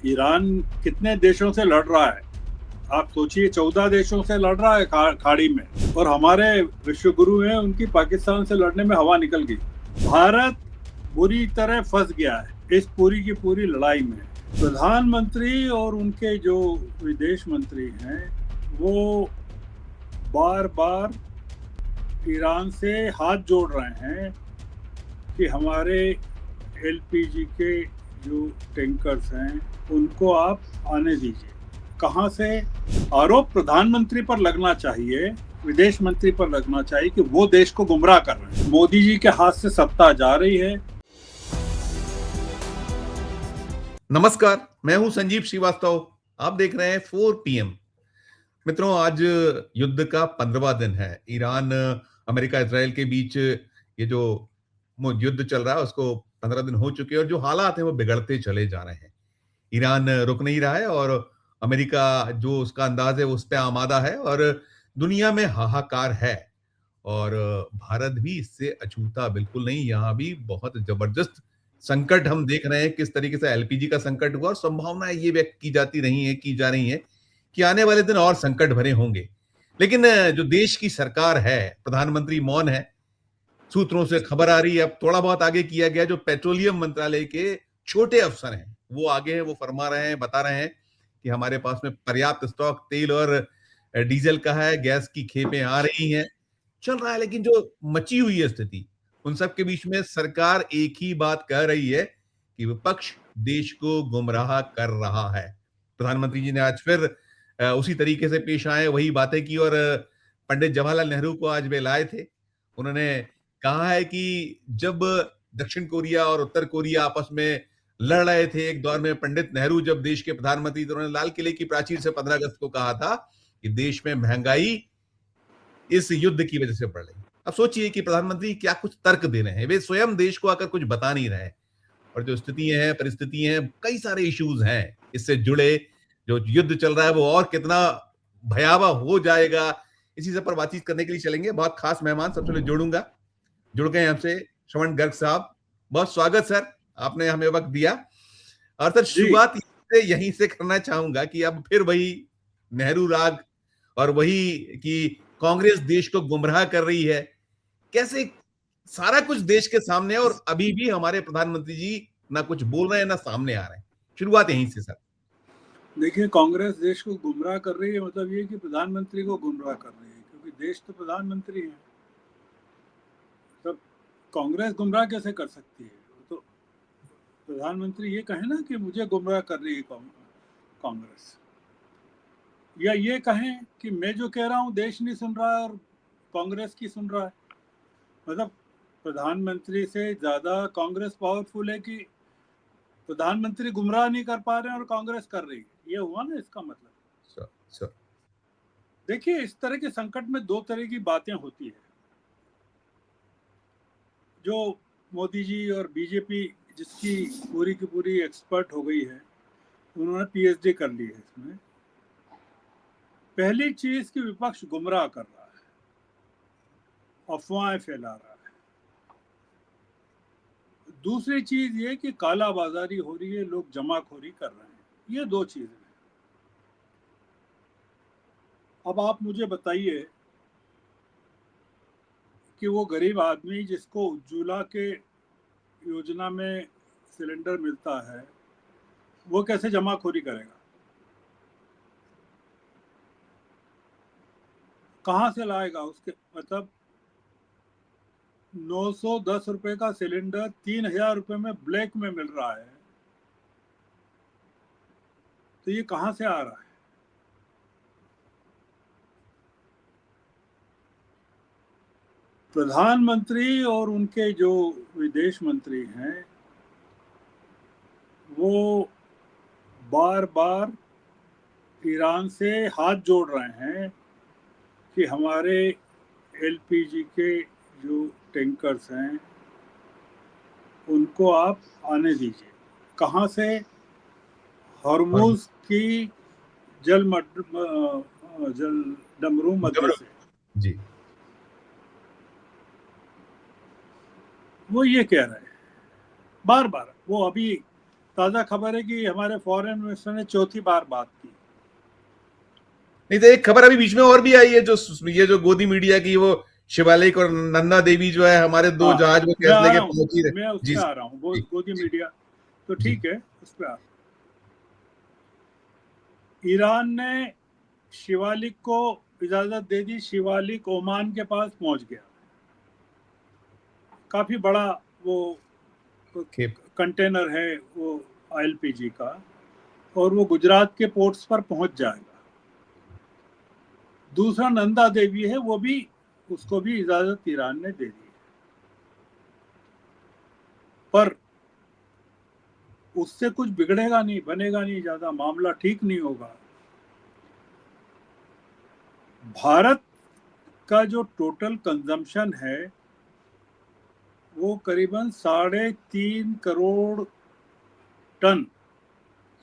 Iran कितने देशों से लड़ रहा है? आप सोचिए, 14 देशों से लड़ रहा है खाड़ी में, और हमारे विश्व गुरु हैं, उनकी पाकिस्तान से लड़ने में हवा निकल गई। भारत बुरी तरह फंस गया है इस पूरी की पूरी लड़ाई में। प्रधानमंत्री और उनके जो विदेश मंत्री हैं, वो बार बार ईरान से हाथ जोड़ रहे हैं कि हमारे एलपीजी के जो टैंकर्स हैं उनको आप आने दीजिए। कहां से? आरोप प्रधानमंत्री पर लगना चाहिए, विदेश मंत्री पर लगना चाहिए कि वो देश को गुमराह कर रहे हैं। मोदी जी के हाथ से सत्ता जा रही है। नमस्कार, मैं हूं संजीव श्रीवास्तव। आप देख रहे हैं 4 PM। मित्रों, आज युद्ध का 15वां दिन है। ईरान, अमेरिका, इजराइल के बीच ये जो युद्ध चल रहा है उसको 15 दिन हो चुके हैं और जो हालात हैं वो बिगड़ते चले जा रहे हैं। ईरान रुक नहीं रहा है और अमेरिका जो उसका अंदाज है उस पे आमादा है और दुनिया में हाहाकार है। और भारत भी इससे अछूता बिल्कुल नहीं। यहाँ भी बहुत जबरदस्त संकट हम देख रहे हैं, किस तरीके से एलपीजी का संकट हुआ और संभावनाएं ये व्यक्त की जा रही हैं कि आने वाले दिन और संकट भरे होंगे। लेकिन जो देश की सरकार है, प्रधानमंत्री मौन है। सूत्रों से खबर आ रही है, अब थोड़ा बहुत आगे किया गया, जो पेट्रोलियम मंत्रालय के छोटे अफसर हैं वो आगे हैं, वो फरमा रहे हैं, बता रहे हैं कि हमारे पास में पर्याप्त स्टॉक तेल और डीजल का है, गैस की खेपें आ रही हैं, चल रहा है। लेकिन जो मची हुई है स्थिति, उन सब के बीच में सरकार एक ही बात कह रही है कि विपक्ष देश को गुमराह कर रहा है। प्रधानमंत्री जी ने आज फिर उसी तरीके से पेश आए, वही बातें की और पंडित जवाहरलाल नेहरू को आज वे लाए थे। उन्होंने कहा है कि जब दक्षिण कोरिया और उत्तर कोरिया आपस में लड़ रहे थे एक दौर में, पंडित नेहरू जब देश के प्रधानमंत्री थे, उन्होंने लाल किले की प्राचीर से 15 अगस्त को कहा था कि देश में महंगाई इस युद्ध की वजह से बढ़ रही। अब सोचिए कि प्रधानमंत्री क्या कुछ तर्क दे रहे हैं, वे स्वयं देश को आकर कुछ बता नहीं रहे। और जो स्थितियां हैं, परिस्थितियां हैं, कई सारे इश्यूज हैं इससे जुड़े। जो युद्ध चल रहा है वो और कितना भयावह हो जाएगा, इसी सब पर बातचीत करने के लिए चलेंगे। बहुत खास मेहमान सबसे पहले जुड़ गए हमसे श्रवण गर्ग साहब। बहुत स्वागत सर, आपने हमें वक्त दिया। और सर, जी, शुरुआत यहीं से करना चाहूंगा कि अब फिर वही नेहरू राग और वही कि कांग्रेस देश को गुमराह कर रही है। कैसे सारा कुछ देश के सामने है और अभी भी हमारे प्रधानमंत्री जी ना कुछ बोल रहे हैं ना सामने आ रहे हैं। शुरुआत यहीं से सर। देखिए, कांग्रेस देश को गुमराह कर रही है, मतलब ये कि प्रधानमंत्री को गुमराह कर रही है, क्योंकि देश तो प्रधानमंत्री है। तब कांग्रेस गुमराह कैसे कर सकती है? तो प्रधानमंत्री ये कहे ना कि मुझे गुमराह कर रही है कांग्रेस, या ये कहें कि मैं जो कह रहा हूँ देश नहीं सुन रहा है और कांग्रेस की सुन रहा है। मतलब प्रधानमंत्री से ज्यादा कांग्रेस पावरफुल है कि प्रधानमंत्री गुमराह नहीं कर पा रहे हैं और कांग्रेस कर रही है? ये हुआ ना इसका मतलब। सर सर देखिए, इस तरह के संकट में दो तरह की बातें होती है। जो मोदी जी और बीजेपी, जिसकी पूरी की पूरी एक्सपर्ट हो गई है, उन्होंने पीएचडी कर ली है इसमें। पहली चीज कि विपक्ष गुमराह कर रहा है, अफवाहें फैला रहा है। दूसरी चीज ये कि कालाबाजारी हो रही है, लोग जमाखोरी कर रहे हैं। ये दो चीजें हैं। अब आप मुझे बताइए कि वो गरीब आदमी जिसको उज्ज्वला के योजना में सिलेंडर मिलता है, वो कैसे जमाखोरी करेगा? कहाँ से लाएगा? उसके मतलब 910 रुपए का सिलेंडर 3000 रुपए में ब्लैक में मिल रहा है, तो ये कहाँ से आ रहा है? प्रधानमंत्री और उनके जो विदेश मंत्री हैं, वो बार बार ईरान से हाथ जोड़ रहे हैं कि हमारे एलपीजी के जो टैंकर्स हैं उनको आप आने दीजिए। कहाँ से? और हॉर्मुज की जल जल डमरू मध्य से। जी। वो ये कह रहे हैं बार बार। वो अभी ताजा खबर है कि हमारे फॉरेन मिनिस्टर ने चौथी बार बात की। नहीं तो एक खबर अभी बीच में और भी आई है, जो ये जो गोदी मीडिया की, वो शिवालिक और नंदा देवी जो है हमारे दो हाँ, जहाज वो मैं गैस आ लेके रहा हूँ, पहुंची रहे। मैं उस जी पर आ सर। रहा हूँ। जी गोदी मीडिया तो जी। ठीक है, उस पर ईरान ने शिवालिक को इजाजत दे दी। शिवालिक ओमान के पास पहुंच गया। काफी बड़ा वो खेप। कंटेनर है वो एलपीजी का, और वो गुजरात के पोर्ट्स पर पहुंच जाएगा। दूसरा नंदा देवी है, वो भी, उसको भी इजाजत ईरान ने दे दी है। पर उससे कुछ बिगड़ेगा नहीं, बनेगा नहीं, ज्यादा मामला ठीक नहीं होगा। भारत का जो टोटल कंजम्पशन है वो करीबन 3.5 करोड़ टन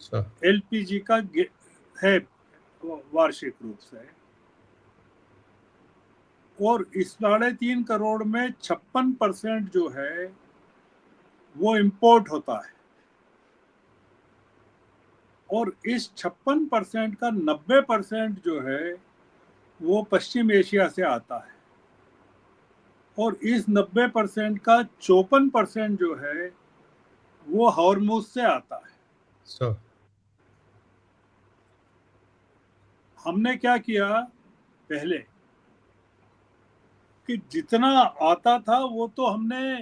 सर। एलपीजी का है वार्षिक रूप से। और इस 3.5 करोड़ में 56% जो है वो इंपोर्ट होता है, और इस 56% का 90% जो है वो पश्चिम एशिया से आता है, और इस 90% का 54% जो है वो हॉर्मुज से आता है। सर। हमने क्या किया पहले कि जितना आता था वो तो हमने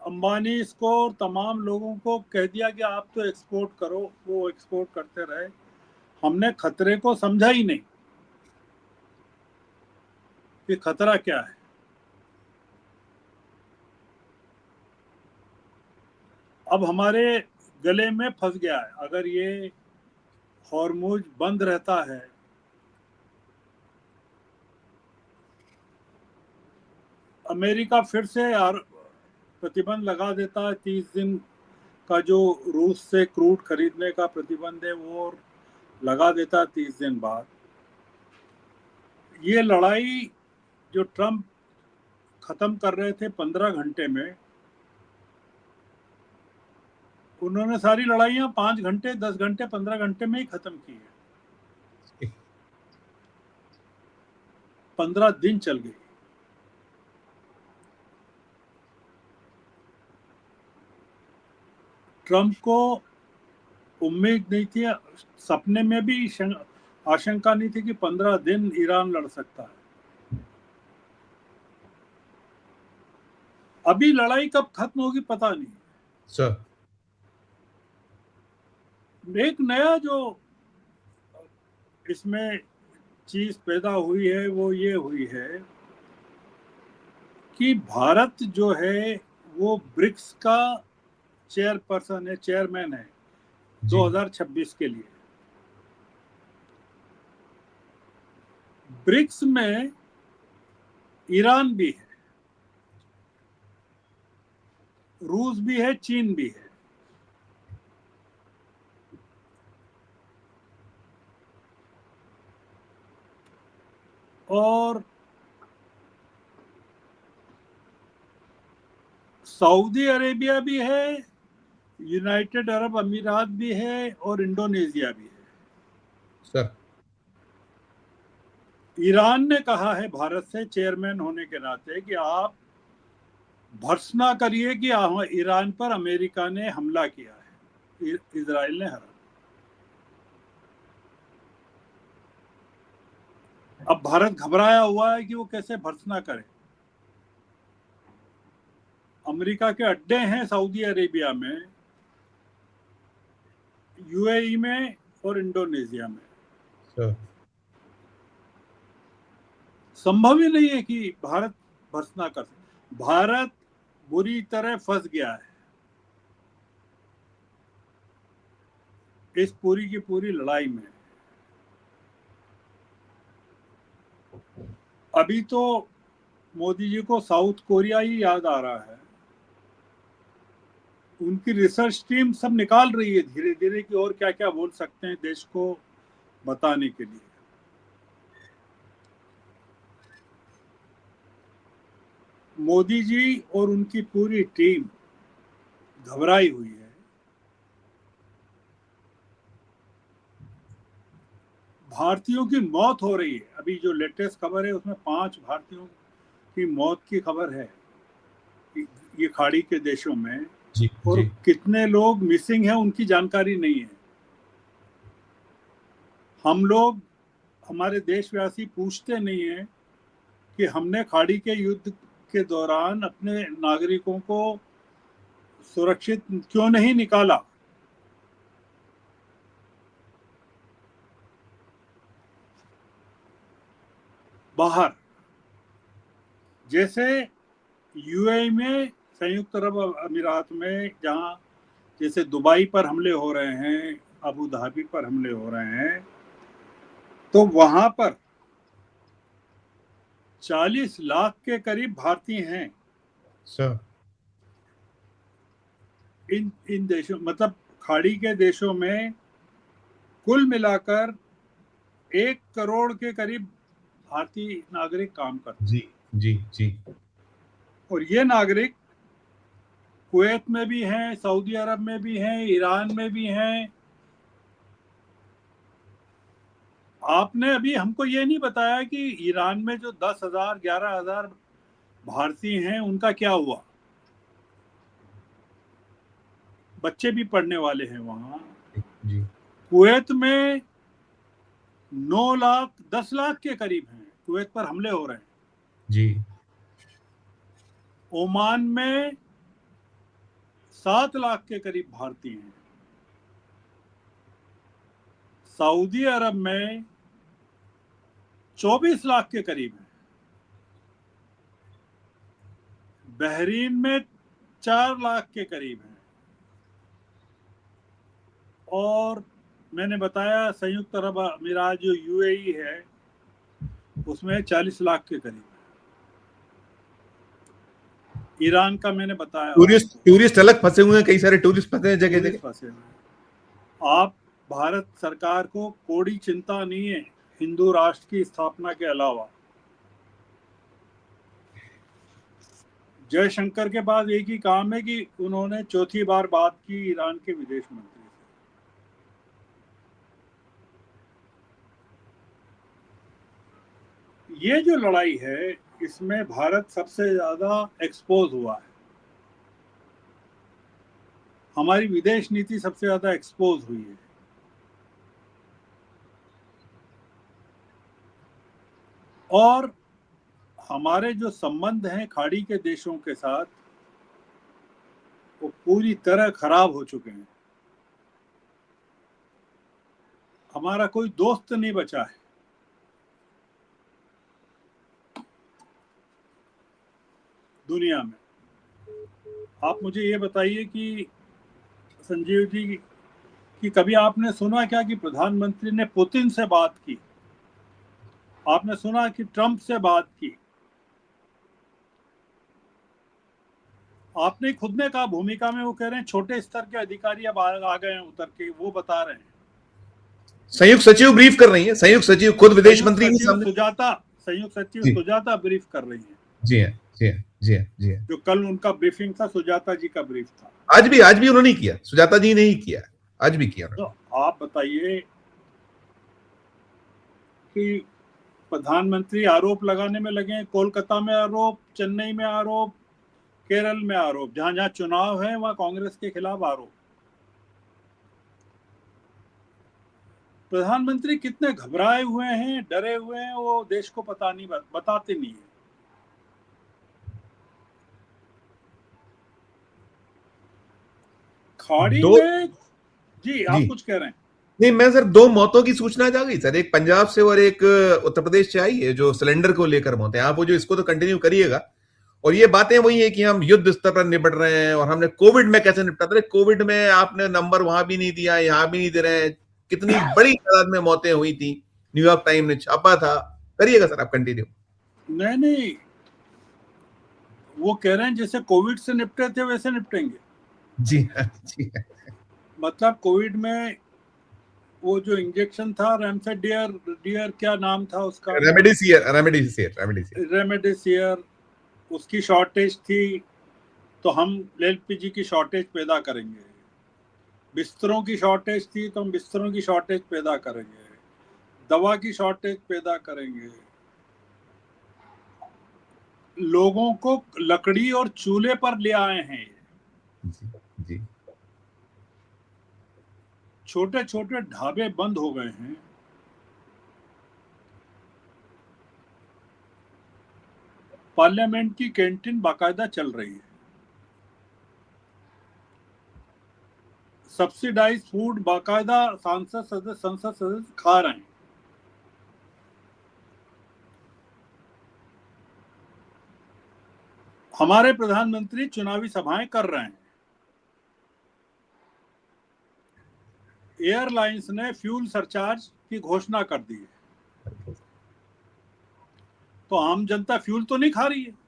अंबानी को और तमाम लोगों को कह दिया कि आप तो एक्सपोर्ट करो, वो एक्सपोर्ट करते रहे। हमने खतरे को समझा ही नहीं कि खतरा क्या है। अब हमारे गले में फंस गया है। अगर ये हॉर्मुज बंद रहता है, अमेरिका फिर से प्रतिबंध लगा देता है। 30 दिन का जो रूस से क्रूड खरीदने का प्रतिबंध है वो लगा देता 30 दिन बाद। ये लड़ाई जो ट्रम्प खत्म कर रहे थे 15 घंटे में, उन्होंने सारी लड़ाइयां 5 घंटे, 10 घंटे, 15 घंटे में ही खत्म की है। 15 दिन चल गई। ट्रम्प को उम्मीद नहीं थी, सपने में भी आशंका नहीं थी कि 15 दिन ईरान लड़ सकता है। अभी लड़ाई कब खत्म होगी पता नहीं। सर। एक नया जो इसमें चीज पैदा हुई है वो ये हुई है कि भारत जो है वो ब्रिक्स का चेयरपर्सन है, चेयरमैन है जी 2026 के लिए। ब्रिक्स में ईरान भी है, रूस भी है, चीन भी है। और सऊदी अरेबिया भी है, यूनाइटेड अरब अमीरात भी है, और इंडोनेशिया भी है। सर। ईरान ने कहा है भारत से चेयरमैन होने के नाते कि आप भर्त्सना करिए कि ईरान पर अमेरिका ने हमला किया है, इजराइल ने हरा। अब भारत घबराया हुआ है कि वो कैसे भर्त्सना करे। अमेरिका के अड्डे हैं सऊदी अरेबिया में, यूएई में, और इंडोनेशिया में। सर। संभव ही नहीं है कि भारत भर्त्सना कर सके। भारत बुरी तरह फंस गया है इस पूरी की पूरी लड़ाई में। अभी तो मोदी जी को साउथ कोरिया ही याद आ रहा है। उनकी रिसर्च टीम सब निकाल रही है धीरे धीरे कि और क्या क्या बोल सकते हैं देश को बताने के लिए। मोदी जी और उनकी पूरी टीम घबराई हुई है। भारतीयों की मौत हो रही है। अभी जो लेटेस्ट खबर है उसमें 5 भारतीयों की मौत की खबर है ये खाड़ी के देशों में। जी और जी कितने लोग मिसिंग हैं उनकी जानकारी नहीं है। हम लोग, हमारे देशवासी पूछते नहीं है कि हमने खाड़ी के युद्ध के दौरान अपने नागरिकों को सुरक्षित क्यों नहीं निकाला। बाहर, जैसे यूएई में, संयुक्त अरब अमीरात में, जहां जैसे दुबई पर हमले हो रहे हैं, अबू धाबी पर हमले हो रहे हैं, तो वहां पर 40 लाख के करीब भारतीय हैं। सर। इन देशों, मतलब खाड़ी के देशों में कुल मिलाकर 1 करोड़ के करीब भारतीय नागरिक काम करते जी हैं। जी जी और ये नागरिक कुवैत में भी हैं, सऊदी अरब में भी हैं, ईरान में भी हैं। आपने अभी हमको ये नहीं बताया कि ईरान में जो 10,000 11,000 भारतीय हैं उनका क्या हुआ। बच्चे भी पढ़ने वाले हैं वहां। जी कुवैत में 9 लाख 10 लाख के करीब हैं, कुवैत पर हमले हो रहे हैं। जी ओमान में 7 लाख के करीब भारतीय हैं। सऊदी अरब में 24 लाख के करीब हैं। बहरीन में 4 लाख के करीब हैं। और मैंने बताया संयुक्त अरब अमीरात जो यूएई है उसमें 40 लाख के करीब है। ईरान का मैंने बताया टूरिस्ट आपको। टूरिस्ट अलग फंसे हुए हैं, कई सारे टूरिस्ट फंसे हैं जगह टूरिस्ट जगह। फंसे हुए हैं। आप, भारत सरकार को कोई चिंता नहीं है हिंदू राष्ट्र की स्थापना के अलावा। जयशंकर के बाद एक ही काम है कि उन्होंने चौथी बार बात की ईरान के विदेश मंत्री से। ये जो लड़ाई है इसमें भारत सबसे ज्यादा एक्सपोज हुआ है। हमारी विदेश नीति सबसे ज्यादा एक्सपोज हुई है। और हमारे जो संबंध हैं खाड़ी के देशों के साथ वो पूरी तरह खराब हो चुके हैं। हमारा कोई दोस्त नहीं बचा है दुनिया में। आप मुझे ये बताइए कि संजीव जी, कि कभी आपने सुना क्या कि प्रधानमंत्री ने पुतिन से बात की? आपने सुना कि ट्रंप से बात की? आपने खुद ने कहा भूमिका में, वो कह रहे हैं छोटे स्तर के अधिकारी अब आ गए हैं उतर के, वो बता रहे हैं। संयुक्त सचिव ब्रीफ कर रही है, संयुक्त सचिव खुद विदेश मंत्री के सामने। संयुक्त सचिव जी सुजाता ब्रीफ कर रही है। जी हाँ जी हाँ जी हाँ जी हाँ। जो कल उनका ब्रीफिंग था, सुजाता जी का ब्रीफ था। आज भी उन्होंने किया, सुजाता जी ने ही किया, आज भी किया तो उन्होंने। आप बताइए कि प्रधानमंत्री आरोप लगाने में लगे हैं। कोलकाता में आरोप, चेन्नई में आरोप, केरल में आरोप, जहां जहां चुनाव है वहां कांग्रेस के खिलाफ आरोप। प्रधानमंत्री कितने घबराए हुए हैं, डरे हुए हैं, वो देश को पता नहीं, बताते नहीं है। खाड़ी दो में, जी जी आप कुछ कह रहे हैं? नहीं, मैं सर 2 मौतों की सूचना जा गई सर, एक पंजाब से और एक उत्तर प्रदेश से आई है, जो सिलेंडर को लेकर मौत है। आप वो जो इसको तो कंटिन्यू करिएगा। और ये बातें वही है कि हम युद्ध स्तर पर निपट रहे हैं और हमने कोविड में कैसे निपटा था। कोविड में आपने नंबर वहां भी नहीं दिया, यहां भी नहीं दे रहे हैं। कितनी बड़ी तादाद में मौतें हुई थी, न्यूयॉर्क टाइम ने छापा था। करिएगा सर आप कंटिन्यू। नहीं नहीं, वो कह रहे हैं जैसे कोविड से निपटे थे वैसे निपटेंगे। जी हाँ जी हाँ। मतलब कोविड में वो जो इंजेक्शन था रेमडेसिविर, डियर क्या नाम था उसका, रेमडेसिविर। रेमडेसिविर, उसकी शॉर्टेज थी। तो हम एलपीजी की शॉर्टेज पैदा करेंगे। बिस्तरों की शॉर्टेज थी तो हम बिस्तरों की शॉर्टेज पैदा करेंगे, दवा की शॉर्टेज पैदा करेंगे। लोगों को लकड़ी और चूल्हे पर ले आए हैं। जी जी। छोटे छोटे ढाबे बंद हो गए हैं। पार्लियामेंट की कैंटीन बाकायदा चल रही है। सब्सिडाइज फूड बाकायदा संसद सदस्य खा रहे हैं। हमारे प्रधानमंत्री चुनावी सभाएं कर रहे हैं। एयरलाइंस ने फ्यूल सरचार्ज की घोषणा कर दी है। तो आम जनता फ्यूल तो नहीं खा रही है।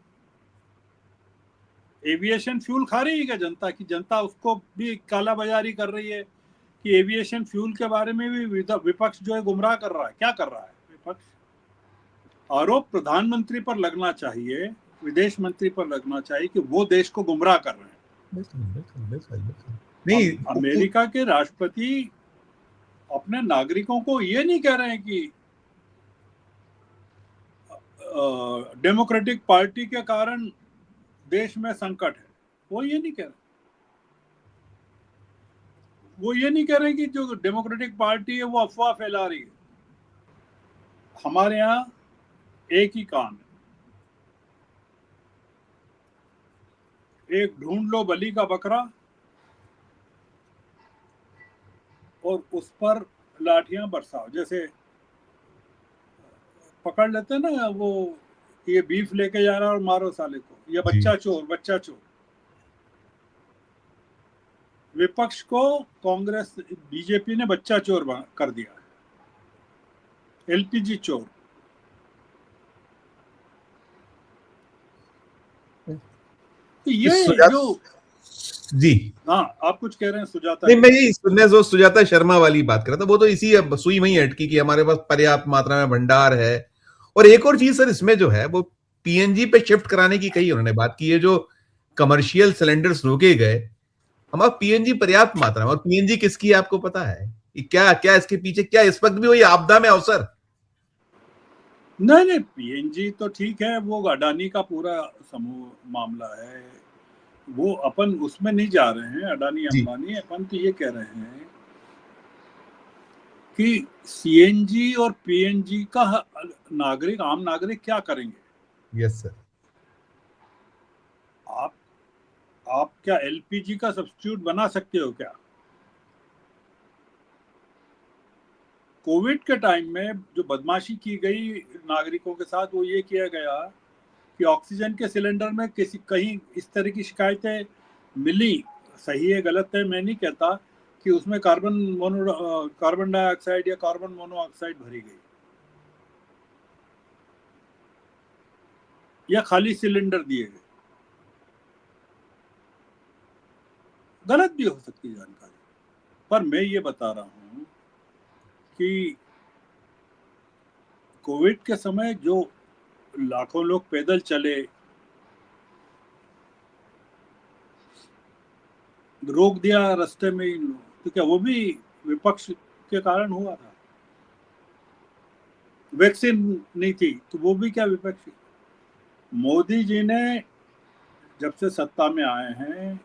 एविएशन फ्यूल खा रही है क्या जनता की? जनता उसको भी काला बाजारी कर रही है कि एविएशन फ्यूल के बारे में भी विपक्ष जो है गुमराह कर रहा है। क्या कर रहा है विपक्ष? आरोप प्रधानमंत्री पर लगना चाहिए, विदेश मंत्री पर लगना चाहिए कि वो देश को गुमराह कर रहे हैं। नहीं, अमेरिका के राष्ट्रपति अपने नागरिकों को ये नहीं कह रहे हैं कि डेमोक्रेटिक पार्टी के कारण देश में संकट है। वो ये नहीं कह रहे। वो ये नहीं कह रहे कि जो डेमोक्रेटिक पार्टी है वो अफवाह फैला रही है। हमारे यहाँ एक ही काम है, एक ढूंढ लो बलि का बकरा और उस पर लाठियां बरसाओ। जैसे पकड़ लेते हैं ना वो, ये बीफ लेके जा रहा है और मारो साले को, ये बच्चा चोर बच्चा चोर। विपक्ष को कांग्रेस बीजेपी ने बच्चा चोर कर दिया, एलपीजी चोर। तो ये जो जी हाँ, आप कुछ कह रहे हैं सुजाता? नहीं, मैं यही सुनने जो सुजाता शर्मा वाली बात कर रहा था, वो तो इसी सुई वही अटकी कि हमारे पास पर्याप्त मात्रा में भंडार है। और एक और चीज सर इसमें जो है वो पीएनजी पे शिफ्ट कराने की कही उन्होंने बात की है। जो कमर्शियल सिलेंडर्स रोके गए, हमारा पीएनजी पर्याप्त मात्रा में। और पीएनजी किसकी है आपको पता है? क्या क्या इसके पीछे क्या इस वक्त भी वही आपदा में अवसर? नहीं, पीएनजी तो ठीक है, वो अडानी का पूरा समूह मामला है। वो अपन उसमें नहीं जा रहे हैं, अडानी अंबानी। अपन तो ये कह रहे हैं कि सीएनजी और पीएनजी का आम नागरिक क्या करेंगे? Yes sir. आप क्या एलपीजी का सब्स्टिट्यूट बना सकते हो क्या? कोविड के टाइम में जो बदमाशी की गई नागरिकों के साथ, वो ये किया गया कि ऑक्सीजन के सिलेंडर में कहीं इस तरह की शिकायतें मिली। सही है गलत है मैं नहीं कहता, कि उसमें कार्बन डाइऑक्साइड या कार्बन मोनोऑक्साइड भरी गई, या खाली सिलेंडर दिए गए। गलत भी हो सकती है जानकारी, पर मैं ये बता रहा हूं कि कोविड के समय जो लाखों लोग पैदल चले, रोक दिया रास्ते में इन लोग, तो क्या वो भी विपक्ष के कारण हुआ था? वैक्सीन नहीं थी तो वो भी क्या विपक्ष? मोदी जी ने जब से सत्ता में आए हैं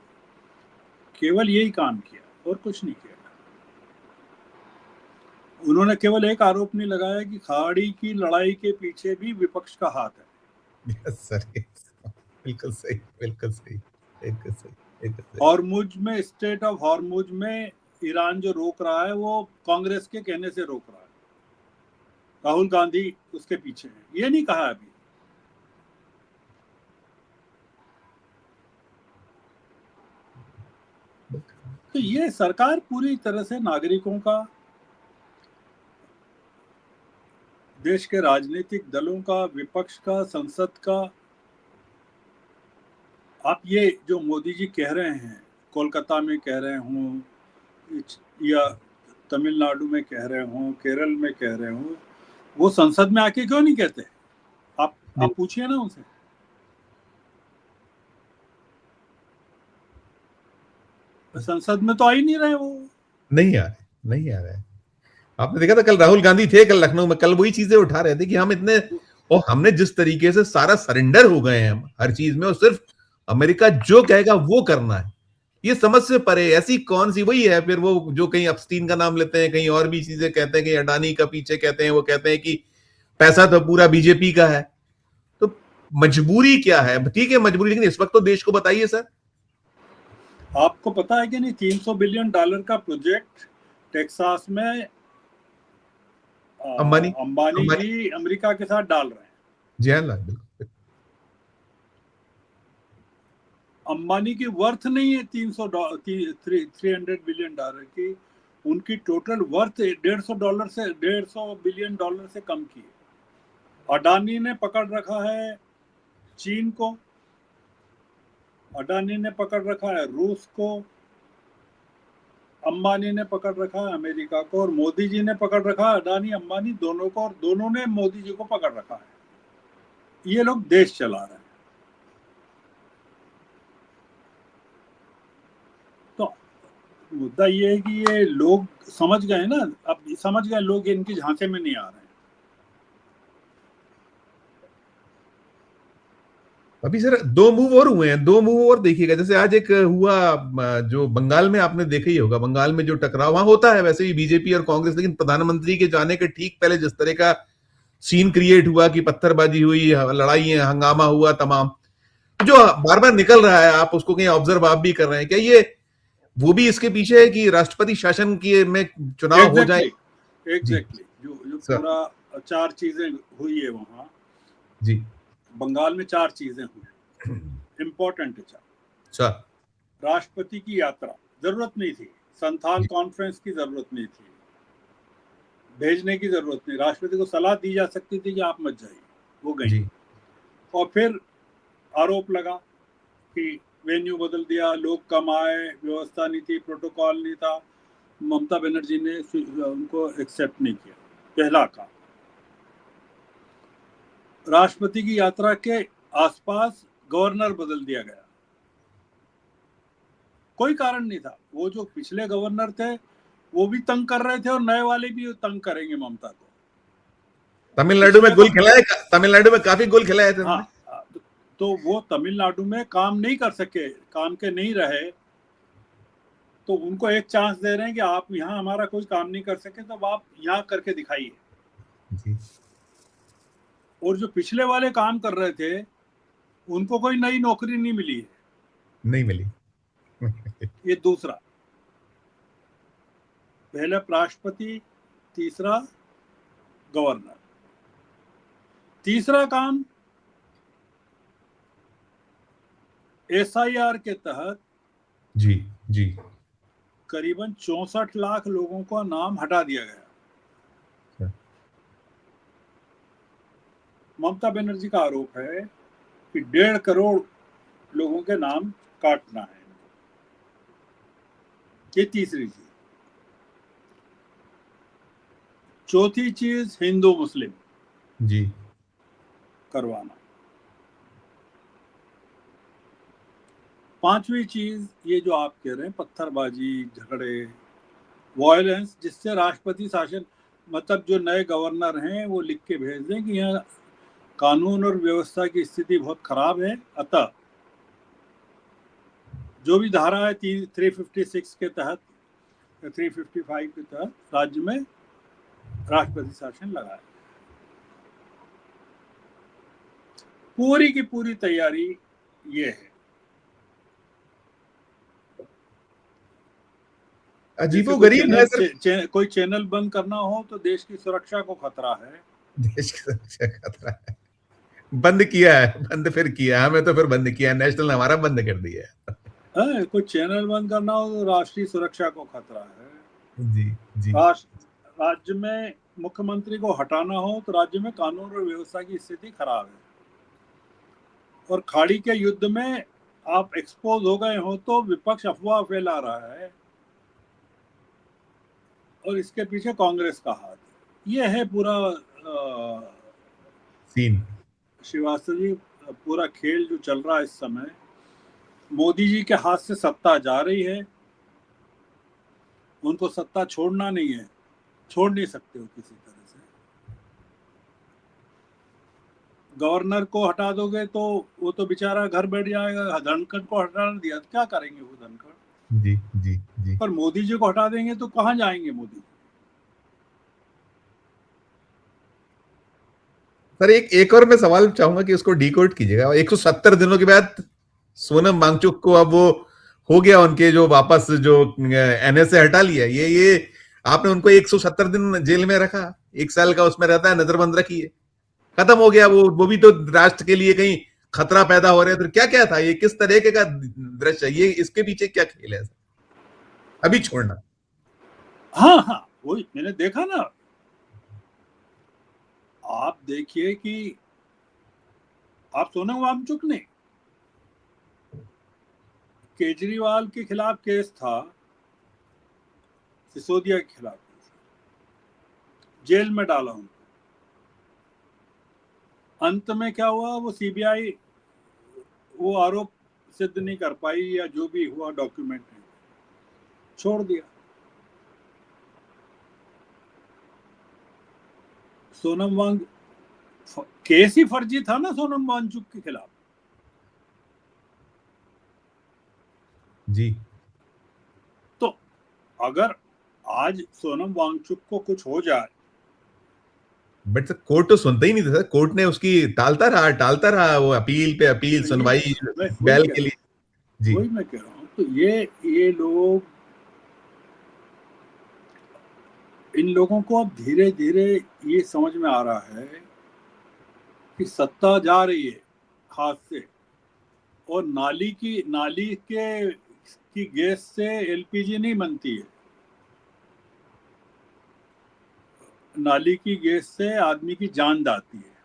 केवल यही काम किया और कुछ नहीं किया। उन्होंने केवल एक आरोप नहीं लगाया कि खाड़ी की लड़ाई के पीछे भी विपक्ष का हाथ है। यस सर, बिल्कुल सही, बिल्कुल सही, बिल्कुल सही, बिल्कुल सही। हॉर्मुज में, स्टेट ऑफ हॉर्मुज में ईरान जो रोक रहा है वो कांग्रेस के कहने से रोक रहा है। राहुल गांधी उसके पीछे है, ये नहीं कहा अभी। तो ये सरकार पूरी तरह से नागरिकों का, देश के राजनीतिक दलों का, विपक्ष का, संसद का। आप ये जो मोदी जी कह रहे हैं, कोलकाता में कह रहे हों या तमिलनाडु में कह रहे हों, केरल में कह रहे हों, वो संसद में आके क्यों नहीं कहते? आप पूछिए ना उनसे। संसद में तो आ ही नहीं रहे वो। नहीं आ रहे, नहीं आ रहे। आपने देखा था कल राहुल गांधी थे कल लखनऊ में, कल वही चीजें उठा रहे थे कि हम इतने, और हमने जिस तरीके से सारा सरेंडर हो गए हैं हम हर चीज में, और सिर्फ अमेरिका जो कहेगा वो करना है। ये समझ से परे, ऐसी कौन सी, वही है फिर वो जो कहीं अपस्टीन का नाम लेते हैं, कहीं और भी चीजें कहते हैं, कहीं अडानी का पीछे कहते हैं, वो कहते हैं कि पैसा तो पूरा बीजेपी का है। तो मजबूरी क्या है? ठीक है मजबूरी, लेकिन इस वक्त तो देश को बताइए सर। आपको पता है कि नहीं, $300 बिलियन का प्रोजेक्ट टेक्सास में अंबानी, अंबानी अंबानी, जी अमेरिका के साथ डाल रहे हैं। जी हाँ बिल्कुल। अंबानी की वर्थ नहीं है $300 बिलियन की, उनकी टोटल वर्थ $150 बिलियन से कम की है। अडानी ने पकड़ रखा है चीन को, अडानी ने पकड़ रखा है रूस को, अंबानी ने पकड़ रखा है अमेरिका को, और मोदी जी ने पकड़ रखा है अडानी अंबानी दोनों को, और दोनों ने मोदी जी को पकड़ रखा है। ये लोग देश चला रहे हैं। तो मुद्दा ये है कि ये लोग समझ गए ना, अब समझ गए लोग, इनकी झांसे में नहीं आ रहे हैं। अभी सर दो मूव और हुए हैं, दो मूव और देखिएगा। जैसे आज एक हुआ जो बंगाल में, आपने देखा ही होगा, बंगाल में जो टकराव वहां होता है वैसे भी बीजेपी और कांग्रेस, लेकिन प्रधानमंत्री के जाने के ठीक पहले जिस तरह का सीन क्रिएट हुआ कि पत्थरबाजी हुई, लड़ाई, हंगामा हुआ तमाम, जो बार बार निकल रहा है, आप उसको कहीं ऑब्जर्व आप भी कर रहे हैं क्या? ये वो भी इसके पीछे है कि राष्ट्रपति शासन की में चुनाव हो जाए? जी एग्जैक्टली जो जो सर। पूरा 4 चीजें हुई है वहां जी बंगाल में, 4 चीजें हुई, इंपॉर्टेंट है 4। सर। राष्ट्रपति की यात्रा जरूरत नहीं थी, संथाल जी कॉन्फ्रेंस की जरूरत नहीं थी, भेजने की जरूरत नहीं, राष्ट्रपति को सलाह दी जा सकती थी कि आप मत जाइए, वो गई। जी और फिर आरोप लगा कि वेन्यू बदल दिया, लोग कम आए, व्यवस्था नहीं थी, प्रोटोकॉल नहीं था, ममता बनर्जी ने उनको एक्सेप्ट नहीं किया। पहला काम, राष्ट्रपति की यात्रा के आसपास गवर्नर बदल दिया गया, कोई कारण नहीं था। वो जो पिछले गवर्नर थे वो भी तंग कर रहे थे, और नए वाले भी तंग करेंगे ममता को। तमिलनाडु में पिछले गोल खिलाए, तमिलनाडु में काफी गोल खिलाए थे हाँ, उन्होंने। तो वो तमिलनाडु में काम नहीं कर सके, काम के नहीं रहे, तो उनको एक चांस दे रहे हैं कि आप यहाँ हमारा कोई काम नहीं कर सके, तो आप यहाँ करके दिखाइए। जी और जो पिछले वाले काम कर रहे थे उनको कोई नई नौकरी नहीं मिली है। नहीं मिली। ये दूसरा, पहले राष्ट्रपति, तीसरा गवर्नर। तीसरा काम, एसआईआर के तहत जी जी करीबन 64 लाख लोगों का नाम हटा दिया गया। ममता बनर्जी का आरोप है कि 1.5 करोड़ लोगों के नाम काटना है। ये तीसरी चीज। चौथी चीज, हिंदू मुस्लिम जी करवाना। पांचवी चीज, ये जो आप कह रहे हैं पत्थरबाजी, झगड़े, वायलेंस, जिससे राष्ट्रपति शासन, मतलब जो नए गवर्नर हैं वो लिख के भेज दें कि यहाँ कानून और व्यवस्था की स्थिति बहुत खराब है, अतः जो भी धारा है 356 के तहत, 355 के तहत राज्य में राष्ट्रपति शासन लगाया। पूरी की पूरी तैयारी ये है। अजीबोगरीब है सर। कोई चैनल बंद करना हो तो देश की सुरक्षा को खतरा है। देश की सुरक्षा खतरा है। बंद किया है, बंद फिर किया, हमें तो फिर बंद किया, नेशनल हमारा बंद कर दिया है। कोई चैनल बंद करना हो तो राष्ट्रीय सुरक्षा को खतरा है। जी जी राज्य में मुख्यमंत्री को हटाना हो तो राज्य में कानून और व्यवस्था की स्थिति खराब है। और खाड़ी के युद्ध में आप एक्सपोज हो गए हो तो विपक्ष अफवाह फैला रहा है, और इसके पीछे कांग्रेस का हाथ है। ये है पूरा सीन। श्रीवास्तव जी, पूरा खेल जो चल रहा है इस समय। मोदी जी के हाथ से सत्ता जा रही है, उनको सत्ता छोड़ना नहीं है, छोड़ नहीं सकते हो किसी तरह से। गवर्नर को हटा दोगे तो वो तो बेचारा घर बैठ जाएगा। धनखड़ को हटा दिया तो क्या करेंगे वो धनखड़। जी जी जी। पर मोदी जी को हटा देंगे तो कहाँ जाएंगे मोदी। सर एक और मैं सवाल चाहूंगा कि उसको डिकोड कीजिएगा। 170 दिनों के बाद सोनम वांगचुक को अब वो हो गया, उनके जो वापस जो एनएसए हटा लिया, ये आपने उनको 170 दिन जेल में रखा, 1 साल का उसमें रहता है, नजरबंद रखी है, खत्म हो गया। वो भी तो राष्ट्र के लिए कहीं खतरा पैदा हो रहा है। तो क्या क्या था ये, किस तरीके का दृश्य है ये, इसके पीछे क्या खेल है अभी छोड़ना। हाँ हाँ, वही मैंने देखा ना। आप देखिए कि आप सोनम वांगचुक ने, केजरीवाल के खिलाफ केस था, सिसोदिया के खिलाफ केस, जेल में डाला उनको। अंत में क्या हुआ, वो सीबीआई वो आरोप सिद्ध नहीं कर पाई, या जो भी हुआ डॉक्यूमेंट में छोड़ दिया। सोनम वांग केस ही फर्जी था ना सोनम वांगचुक के खिलाफ। जी। तो अगर आज सोनम वांगचुक को कुछ हो जाए, बट सर कोर्ट तो सुनता ही नहीं था सर, कोर्ट ने उसकी टालता रहा वो अपील पे अपील, सुनवाई मैं बैल के लिए। जी वही मैं कह रहा हूँ। तो ये लोग, इन लोगों को अब धीरे धीरे ये समझ में आ रहा है कि सत्ता जा रही है हाथ से, और नाली की गैस से एलपीजी नहीं बनती है। नाली की गैस से आदमी की जान जाती है,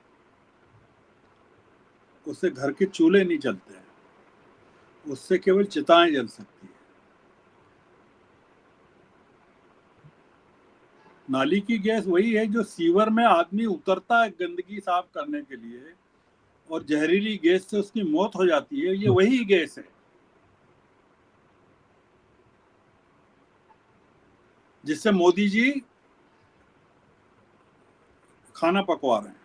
उससे घर के चूल्हे नहीं चलते हैं, उससे केवल चिताएं जल सकती है। नाली की गैस वही है जो सीवर में आदमी उतरता है गंदगी साफ करने के लिए, और जहरीली गैस से उसकी मौत हो जाती है। ये वही गैस है जिससे मोदी जी खाना पकवा रहे हैं।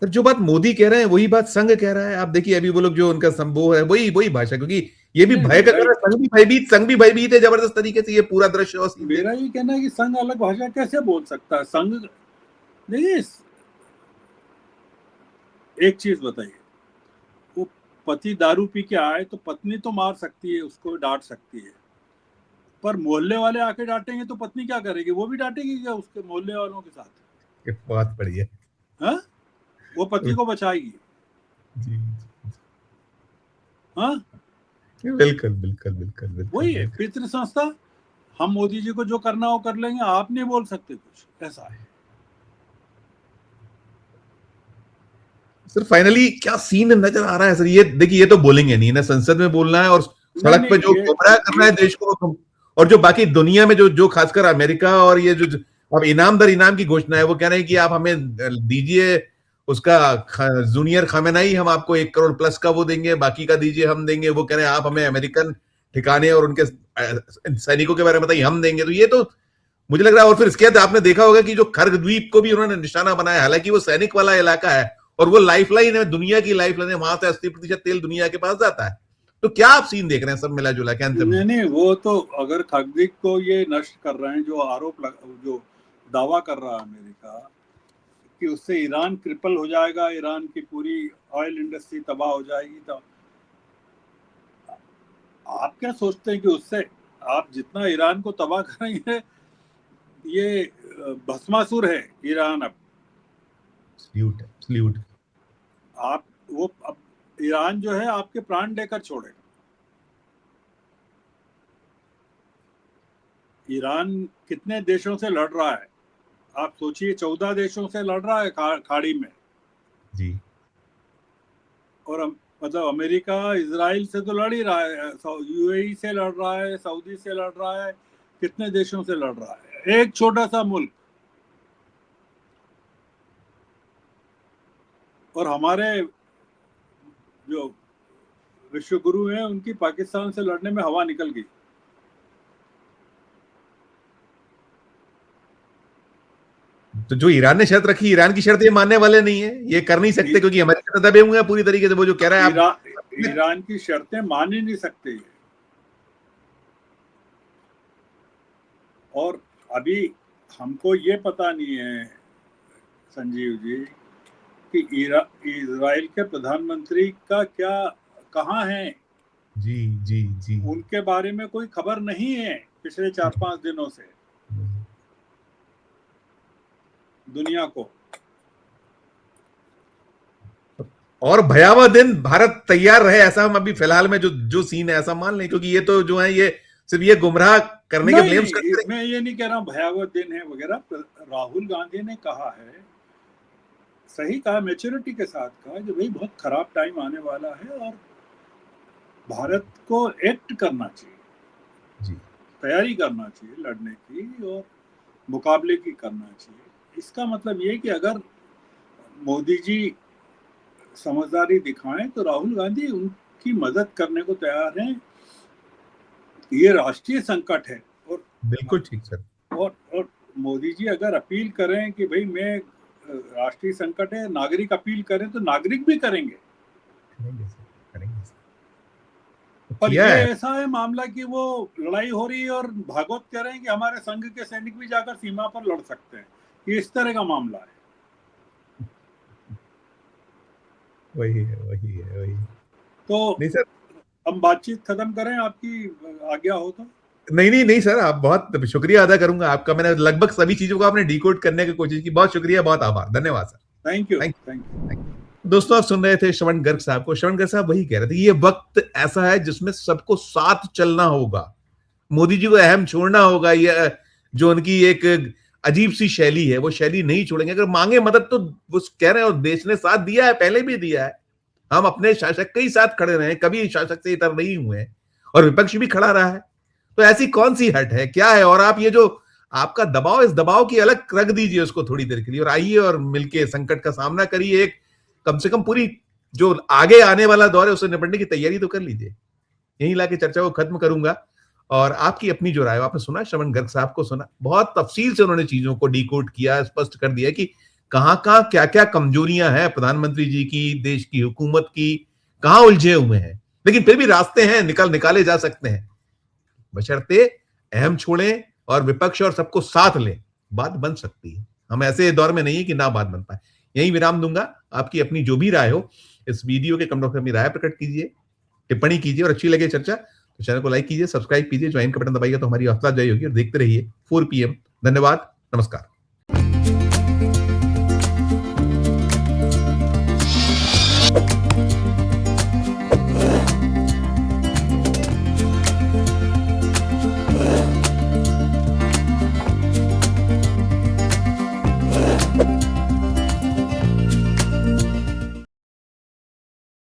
सर जो बात मोदी कह रहे हैं वही बात संघ कह रहा है। आप देखिए अभी वो लोग जो उनका संबोध है वही वही भाषा, क्योंकि ये भी नहीं भय का मेरा कर रहा है, संघ भी भयभीत है जबरदस्त तरीके से। ये पूरा दृश्य और सीन मेरा ये कहना है कि संघ अलग भाषा कैसे बोल सकता है। संघ, देखिए एक चीज बताइए, वो पति दारू पी के आए तो पत्नी तो मार सकती है, उसको डांट सकती है, पर मोहल्ले वाले आके डांटेंगे तो पत्नी क्या करेगी? वो भी डांटेगी क्या उसके मोहल्ले वालों के साथ? बहुत बढ़िया। हाँ, वो पति को बचाएगी। जी हाँ, बिल्कुल बिल्कुल बिल्कुल बिल्कुल वही है बिल्कुल। पितृ संस्था। हम मोदी जी को जो करना हो कर लेंगे, आप नहीं बोल सकते कुछ, ऐसा है। सर फाइनली क्या सीन नजर आ रहा है सर? ये देखिए, ये तो बोलेंगे नहीं ना, संसद में बोलना है और नहीं सड़क पे नहीं, जो गुमराह करना है देश को, और जो बाकी दुनिया में जो जो खासकर अमेरिका और ये जो अब इनाम दर इनाम की घोषणा है, वो कह रहे हैं कि आप हमें दीजिए उसका जूनियर खामेनाई, हम आपको 1 करोड़ प्लस का वो देंगे, बाकी का दीजिए हम देंगे। वो कह रहे हैं आप हमें अमेरिकन ठिकाने और उनके सैनिकों के बारे में बताइए, हम देंगे। तो ये तो मुझे लग रहा है। और फिर इसके बाद आपने देखा होगा कि जो खर्ग द्वीप को भी उन्होंने निशाना बनाया, हालांकि वो सैनिक वाला इलाका है और वो लाइफलाइन है, दुनिया की लाइफलाइन है, वहां से 80% तेल दुनिया के पास जाता है। तो क्या आप सीन देख रहे हैं सब मिला जुला के अंत में? नहीं नहीं, वो तो अगर खगदिक को ये नष्ट कर रहे हैं, जो जो दावा कर रहा है अमेरिका कि उससे ईरान क्रिपल हो जाएगा, ईरान की पूरी ऑयल इंडस्ट्री तबाह हो जाएगी, तो आप क्या सोचते हैं कि उससे आप जितना ईरान को तबाह करेंगे, ये भस्मासुर है ईरान। अब सल्यूट है, सल्यूट। आप वो अब ईरान जो है आपके प्राण लेकर छोड़ेगा। ईरान कितने देशों से लड़ रहा है, आप सोचिए। 14 देशों से लड़ रहा है खाड़ी में। जी और मतलब अमेरिका इजराइल से तो लड़ ही रहा है, यूएई से लड़ रहा है, सऊदी से लड़ रहा है, कितने देशों से लड़ रहा है, एक छोटा सा मुल्क। और हमारे जो विश्व गुरु हैं, उनकी पाकिस्तान से लड़ने में हवा निकल गई। तो जो ईरान ने शर्त रखी, ईरान की शर्त ये मानने वाले नहीं है, ये कर नहीं सकते क्योंकि अमेरिका दबे हुए हैं पूरी तरीके से। वो जो कह रहा है ईरान की शर्तें मान ही नहीं सकते। और अभी हमको ये पता नहीं है संजीव जी कि इजराइल के प्रधानमंत्री का क्या कहाँ है। जी जी जी, उनके बारे में कोई खबर नहीं है पिछले 4-5 दिनों से दुनिया को। और भयावह दिन भारत तैयार रहे ऐसा हम अभी फिलहाल में जो सीन है ऐसा मान लें, क्योंकि ये तो जो है ये सिर्फ ये गुमराह करने के ब्लेम्स करते हैं। मैं ये नहीं कह रहा भयावह दिन है वगैरह। राहुल गांधी ने कहा है, सही कहा, मैच्योरिटी के साथ कहा कि भाई बहुत खराब टाइम आने वाला है और भारत को एक्ट करना चाहिए जी, तैयारी करना चाहिए लड़ने की और मुकाबले की करना चाहिए। इसका मतलब ये कि अगर मोदी जी समझदारी दिखाएं तो राहुल गांधी उनकी मदद करने को तैयार हैं। ये राष्ट्रीय संकट है। और बिल्कुल ठीक सर। और मोदी जी अगर अपील करें कि भाई मैं राष्ट्रीय संकट है, नागरिक अपील करें तो नागरिक भी करेंगे। पर ये ऐसा है मामला कि वो लड़ाई हो रही है और भागवत कह रहे हैं कि हमारे संघ के सैनिक भी जाकर सीमा पर लड़ सकते हैं। ये इस तरह का मामला है। वही है। तो नहीं सर, हम बातचीत खत्म करें, आपकी आज्ञा हो तो। नहीं सर, आप बहुत शुक्रिया अदा करूंगा आपका। मैंने लगभग सभी चीजों को आपने डिकोड करने की कोशिश की। बहुत शुक्रिया, बहुत आभार, धन्यवाद सर। Thank you. दोस्तों, आप सुन रहे थे श्रवण गर्ग साहब को। श्रवण गर्ग साहब वही कह रहे थे, ये वक्त ऐसा है जिसमें सबको साथ चलना होगा, मोदी जी को अहम छोड़ना होगा। ये जो उनकी एक अजीब सी शैली है, वो शैली नहीं छोड़ेंगे। अगर मांगे मदद तो वो कह रहे हैं, और देश ने साथ दिया है, पहले भी दिया है। हम अपने शासक के ही साथ खड़े रहे, कभी शासक से इतर नहीं हुए, और विपक्ष भी खड़ा रहा है। तो ऐसी कौन सी हट है, क्या है? और आप ये जो आपका दबाव, इस दबाव की अलग रख दीजिए उसको थोड़ी देर के लिए, और आइए और मिलके संकट का सामना करिए। एक कम से कम पूरी जो आगे आने वाला दौर है उससे निपटने की तैयारी तो कर लीजिए। यहीं लाके चर्चा को खत्म करूंगा। और आपकी अपनी जो राय, आपने सुना श्रवण गर्ग साहब को, सुना, बहुत तफसील से उन्होंने चीजों को डिकोड किया, स्पष्ट कर दिया कि कहां कहां क्या क्या कमजोरियां हैं प्रधानमंत्री जी की, देश की हुकूमत की, कहां उलझे हुए हैं। लेकिन फिर भी रास्ते हैं, निकाले जा सकते हैं, बशर्ते अहम छोड़ें और विपक्ष और सबको साथ लें। बात बन सकती है। हम ऐसे दौर में नहीं है कि ना बात बन पाए। यही विराम दूंगा। आपकी अपनी जो भी राय हो, इस वीडियो के कमेंट बॉक्स में अपनी राय प्रकट कीजिए, टिप्पणी कीजिए, और अच्छी लगे चर्चा तो चैनल को लाइक कीजिए, सब्सक्राइब कीजिए, ज्वाइन का बटन दबाइए तो हमारी हौसला अफजाई होगी। और देखते रहिए 4 PM। धन्यवाद, नमस्कार।